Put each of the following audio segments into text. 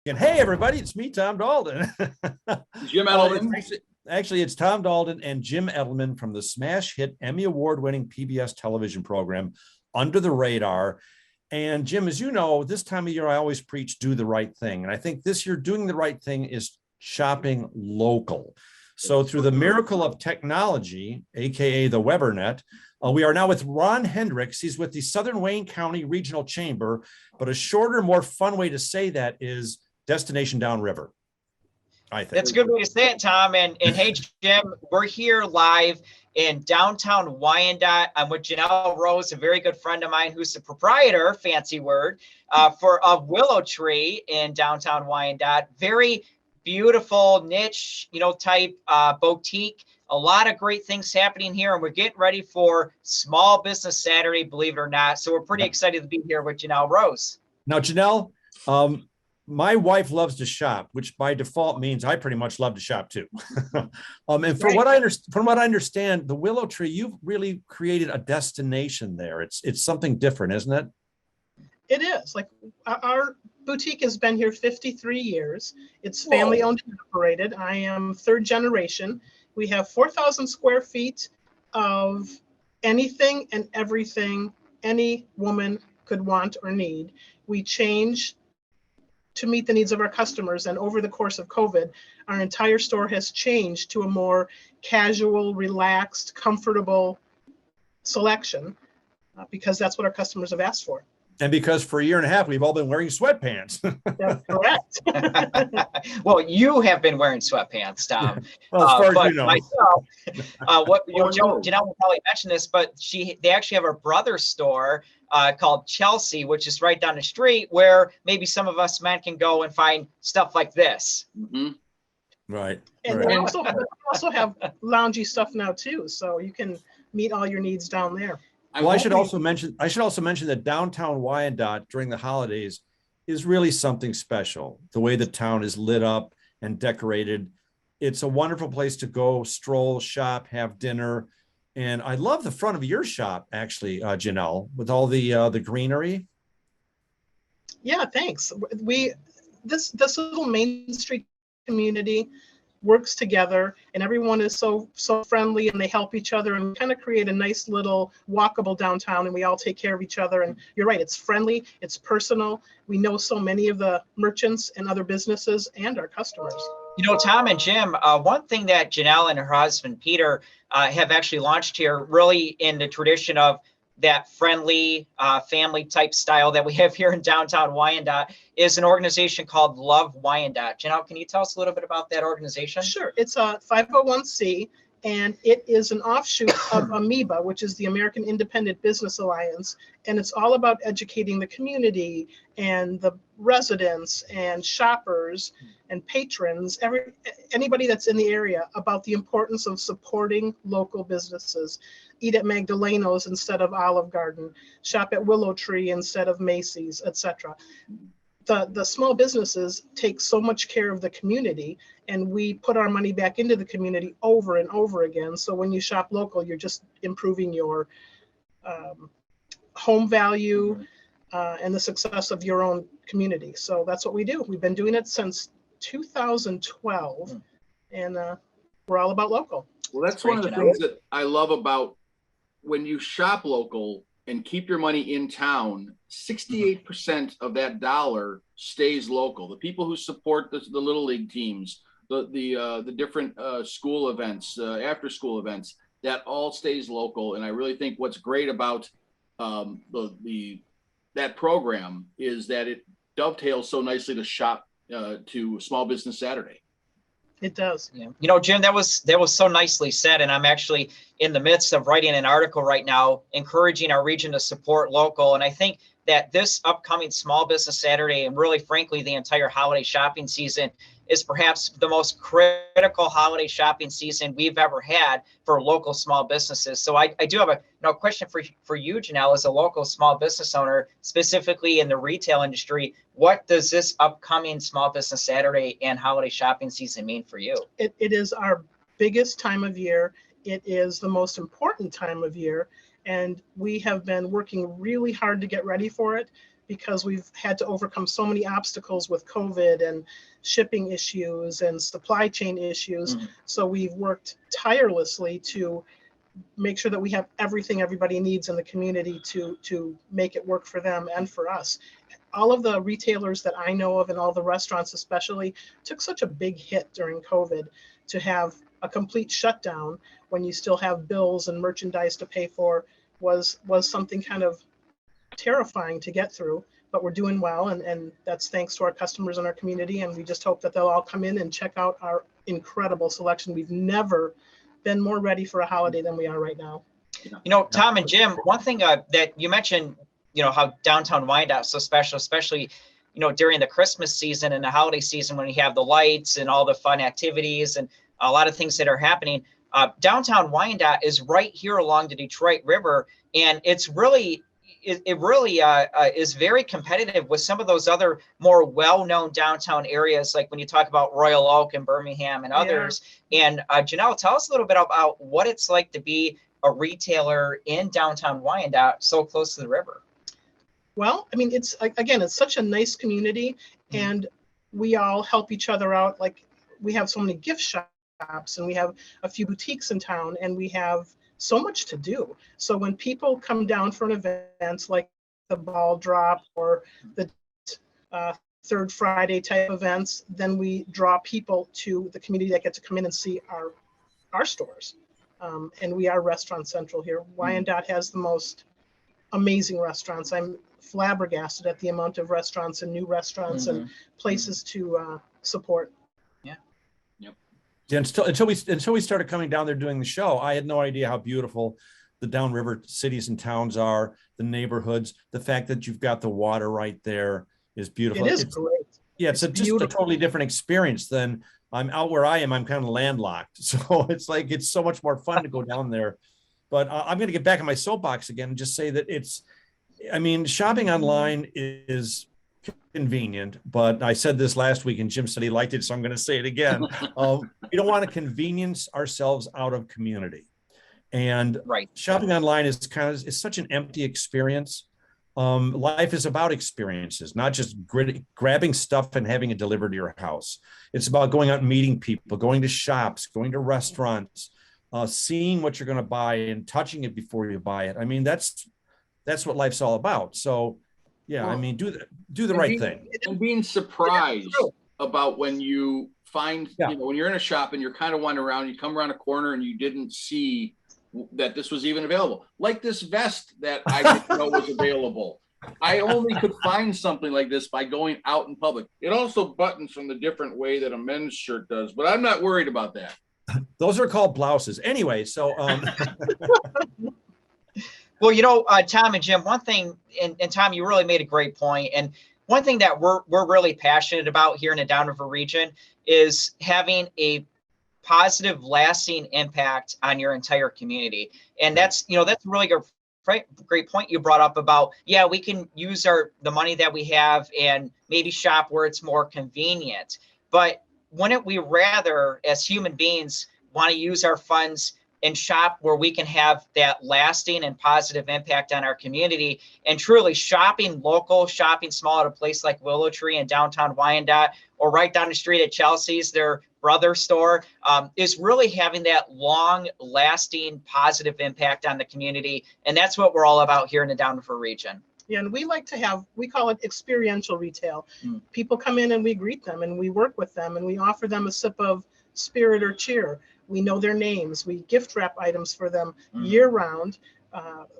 And hey, everybody, it's me, Tom Dalton. Jim Edelman. Actually, it's Tom Dalton and Jim Edelman from the smash hit Emmy award-winning PBS television program, Under the Radar. And Jim, as you know, this time of year, I always preach do the right thing. And I think this year, doing the right thing is shopping local. So through the miracle of technology, AKA the WeberNet, we are now with Ron Hendricks. He's with the Southern Wayne County Regional Chamber, but a shorter, more fun way to say that is Destination Downriver, I think. That's a good way to say it, Tom. And hey, Jim, we're here live in downtown Wyandotte. I'm with Janelle Rose, a very good friend of mine who's the proprietor, fancy word, of Willow Tree in downtown Wyandotte. Very beautiful niche, type boutique. A lot of great things happening here, and we're getting ready for Small Business Saturday, believe it or not. So we're pretty excited to be here with Janelle Rose. Now, Janelle, my wife loves to shop, which by default means I pretty much love to shop too. And from what I understand, the Willow Tree, you've really created a destination there. It's something different, isn't it? It is. Like our boutique has been here 53 years. It's family owned and operated. I am third generation. We have 4,000 square feet of anything and everything any woman could want or need. We change to meet the needs of our customers. And over the course of COVID, our entire store has changed to a more casual, relaxed, comfortable selection because that's what our customers have asked for. And because for a year and a half, we've all been wearing sweatpants. That's correct. Well, you have been wearing sweatpants, Tom. Well, as far as you know. Myself, Janelle will probably mention this, but they actually have a brother store called Chelsea, which is right down the street, where maybe some of us men can go and find stuff like this. Mm-hmm. Right. And we also have loungy stuff now too, so you can meet all your needs down there. Well, I should also mention that downtown Wyandotte during the holidays is really something special. The way the town is lit up and decorated. It's a wonderful place to go, stroll, shop, have dinner. And I love the front of your shop, actually, Janelle, with all the greenery. Yeah, thanks. This little Main Street community works together, and everyone is so friendly, and they help each other, and kind of create a nice little walkable downtown, and we all take care of each other. And you're right, it's friendly, it's personal. We know so many of the merchants and other businesses and our customers. Tom and Jim, one thing that Janelle and her husband Peter have actually launched here, really in the tradition of that friendly family type style that we have here in downtown Wyandotte, is an organization called Love Wyandotte. Janelle, can you tell us a little bit about that organization? Sure. It's a 501c, and it is an offshoot of Amoeba, which is the American Independent Business Alliance. And it's all about educating the community and the residents and shoppers and patrons, anybody that's in the area, about the importance of supporting local businesses. Eat at Magdalena's instead of Olive Garden, shop at Willow Tree instead of Macy's, etc. The small businesses take so much care of the community, and we put our money back into the community over and over again. So when you shop local, you're just improving your home value and the success of your own community. So that's what we do. We've been doing it since 2012, and we're all about local. Well, that's one of the things that I love about when you shop local and keep your money in town. 68% of that dollar stays local. The people who support the little league teams, the different school events, after school events, that all stays local. And I really think what's great about that program is that it dovetails so nicely to shop to Small Business Saturday. It does. Yeah. Jim, that was so nicely said. And I'm actually in the midst of writing an article right now, encouraging our region to support local. And I think that this upcoming Small Business Saturday, and really, frankly, the entire holiday shopping season, is perhaps the most critical holiday shopping season we've ever had for local small businesses. So I do have a question for you, Janelle, as a local small business owner, specifically in the retail industry. What does this upcoming Small Business Saturday and holiday shopping season mean for you? It is our biggest time of year. It is the most important time of year, and we have been working really hard to get ready for it. because we've had to overcome so many obstacles with COVID and shipping issues and supply chain issues. So we've worked tirelessly to make sure that we have everything everybody needs in the community to make it work for them and for us. All of the retailers that I know of, and all the restaurants especially, took such a big hit during COVID. To have a complete shutdown when you still have bills and merchandise to pay for was something kind of terrifying to get through. But we're doing well, and that's thanks to our customers and our community, and we just hope that they'll all come in and check out our incredible selection. We've never been more ready for a holiday than we are right now. You know, Tom and Jim, one thing that you mentioned, you know, how downtown Wyandotte is so special, especially, you know, during the Christmas season and the holiday season when you have the lights and all the fun activities and a lot of things that are happening. Downtown Wyandotte is right here along the Detroit River, and it's really, it really is very competitive with some of those other more well-known downtown areas, like when you talk about Royal Oak and Birmingham and others. And Janelle, tell us a little bit about what it's like to be a retailer in downtown Wyandotte, so close to the river. Well, I mean, it's, again, it's such a nice community, and we all help each other out. Like, we have so many gift shops, and we have a few boutiques in town, and we have so much to do. So when people come down for an event like the ball drop or the third Friday type events, then we draw people to the community that get to come in and see our stores. And we are restaurant central here. Wyandotte has the most amazing restaurants. I'm flabbergasted at the amount of restaurants and new restaurants and places to support. Yeah, until we started coming down there doing the show, I had no idea how beautiful the Downriver cities and towns are, the neighborhoods, the fact that you've got the water right there is beautiful. It is great. Yeah, it's just a totally different experience than I'm out where I am. I'm kind of landlocked. So it's like, it's so much more fun to go down there. But I'm going to get back on my soapbox again and just say that I mean, shopping online is convenient, but I said this last week and Jim said he liked it, so I'm going to say it again. We don't want to convenience ourselves out of community. And shopping online is such an empty experience. Life is about experiences, not just grabbing stuff and having it delivered to your house. It's about going out and meeting people, going to shops, going to restaurants, seeing what you're going to buy and touching it before you buy it. I mean, that's what life's all about. So yeah, I mean, do the right thing. And being surprised about when you find, you know, when you're in a shop and you're kind of wandering around, you come around a corner and you didn't see that this was even available. Like this vest that I didn't know was available. I only could find something like this by going out in public. It also buttons from the different way that a men's shirt does, but I'm not worried about that. Those are called blouses. Anyway, so well, you know, Tom and Jim, one thing, and Tom, you really made a great point. And one thing that we're really passionate about here in the Downriver region is having a positive, lasting impact on your entire community. And that's, you know, that's a really great point you brought up about, yeah, we can use the money that we have and maybe shop where it's more convenient. But wouldn't we rather, as human beings, want to use our funds and shop where we can have that lasting and positive impact on our community? And truly shopping local, shopping small at a place like Willow Tree in downtown Wyandotte, or right down the street at Chelsea's, their brother store, is really having that long lasting positive impact on the community. And that's what we're all about here in the Downriver region. Yeah, and we like to have, we call it experiential retail. People come in and we greet them and we work with them and we offer them a sip of spirit or cheer. We know their names. We gift wrap items for them year round.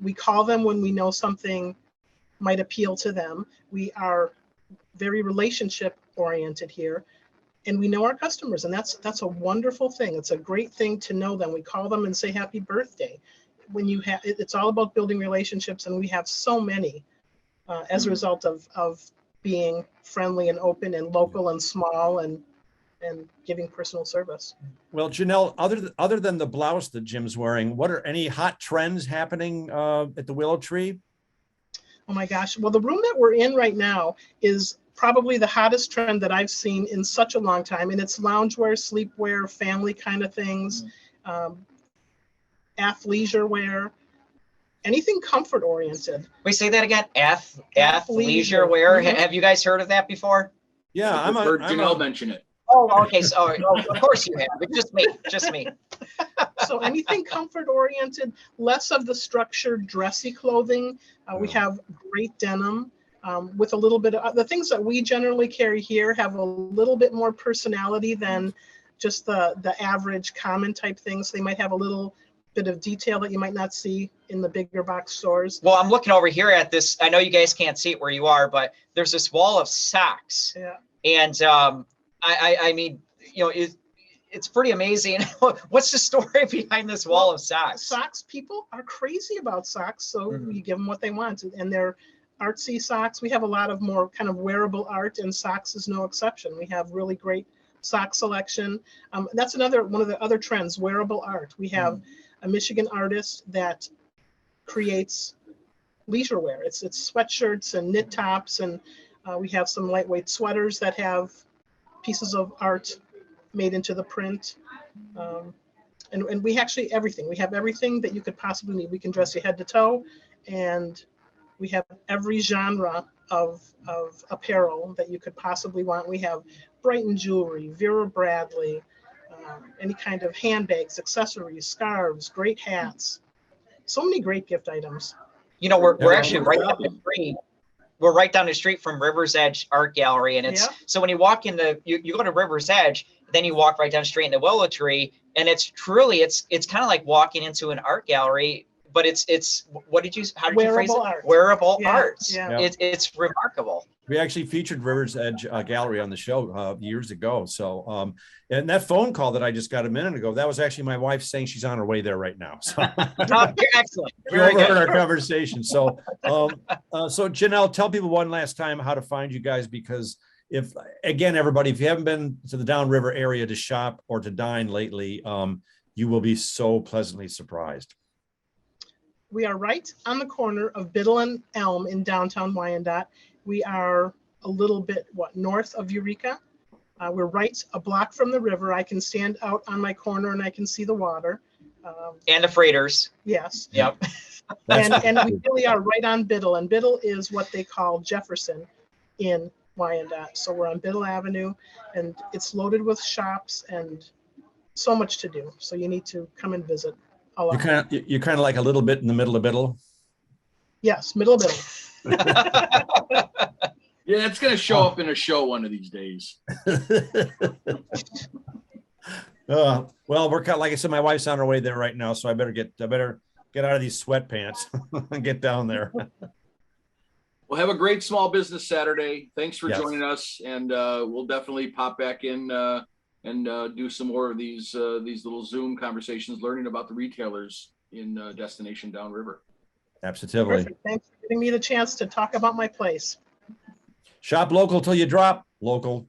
We call them when we know something might appeal to them. We are very relationship oriented here, and we know our customers, and that's a wonderful thing. It's a great thing to know them. We call them and say happy birthday. When you have, it's all about building relationships, and we have so many as a result of being friendly and open and local and small and giving personal service. Well, Janelle, other than the blouse that Jim's wearing, what are any hot trends happening at the Willow Tree? Oh my gosh. Well, the room that we're in right now is probably the hottest trend that I've seen in such a long time. And it's loungewear, sleepwear, family kind of things, athleisure wear. anything comfort oriented. We say that again. Athleisure. Leisure wear. Mhm. Have you guys heard of that before? Yeah, I've heard Janelle mention it. Oh, okay. So, of course you have. It's just me. So anything comfort oriented, less of the structured dressy clothing. We have great denim with a little bit of the things that we generally carry here have a little bit more personality than just the average common type things. They might have a little bit of detail that you might not see in the bigger box stores. Well, I'm looking over here at this. I know you guys can't see it where you are, but there's this wall of socks. Yeah. And I mean, you know, it's pretty amazing. What's the story behind this wall of socks? Socks, people are crazy about socks, so you give them what they want, and they're artsy socks. We have a lot of more kind of wearable art, and socks is no exception. We have really great sock selection. That's one of the other trends, wearable art. We have a Michigan artist that creates leisure wear. It's sweatshirts and knit tops, and we have some lightweight sweaters that have pieces of art made into the print. And we actually everything. We have everything that you could possibly need. We can dress you head to toe, and we have every genre of apparel that you could possibly want. We have Brighton jewelry, Vera Bradley, any kind of handbags, accessories, scarves, great hats. So many great gift items. You know, we're actually right down the street. We're right down the street from River's Edge Art Gallery, and it's so when you walk in you go to River's Edge, then you walk right down the street in the Willow Tree, and it's truly it's kind of like walking into an art gallery, but it's how did you phrase it? Art. Wearable arts. Yeah. It's remarkable. We actually featured River's Edge Gallery on the show years ago. So, and that phone call that I just got a minute ago, that was actually my wife saying she's on her way there right now. So Excellent. we overheard our conversation. So, so Janelle, tell people one last time how to find you guys, because if you haven't been to the Downriver area to shop or to dine lately, you will be so pleasantly surprised. We are right on the corner of Biddle and Elm in downtown Wyandotte. We are a little bit north of Eureka. We're right a block from the river. I can stand out on my corner and I can see the water. And the freighters. Yes. Yep. And we really are right on Biddle, and Biddle is what they call Jefferson in Wyandotte. So we're on Biddle Avenue, and it's loaded with shops and so much to do. So you need to come and visit. You're kind of like a little bit in the middle of Biddle. Yes, middle of Biddle. Yeah, it's gonna show up in a show one of these days. Well, we're kind of, like I said, my wife's on her way there right now, so I better get out of these sweatpants and get down there. Well, have a great small business Saturday. Thanks for joining us, and we'll definitely pop back in and do some more of these little Zoom conversations, learning about the retailers in Destination Downriver. Absolutely. Perfect. Thanks for giving me the chance to talk about my place. Shop local till you drop local.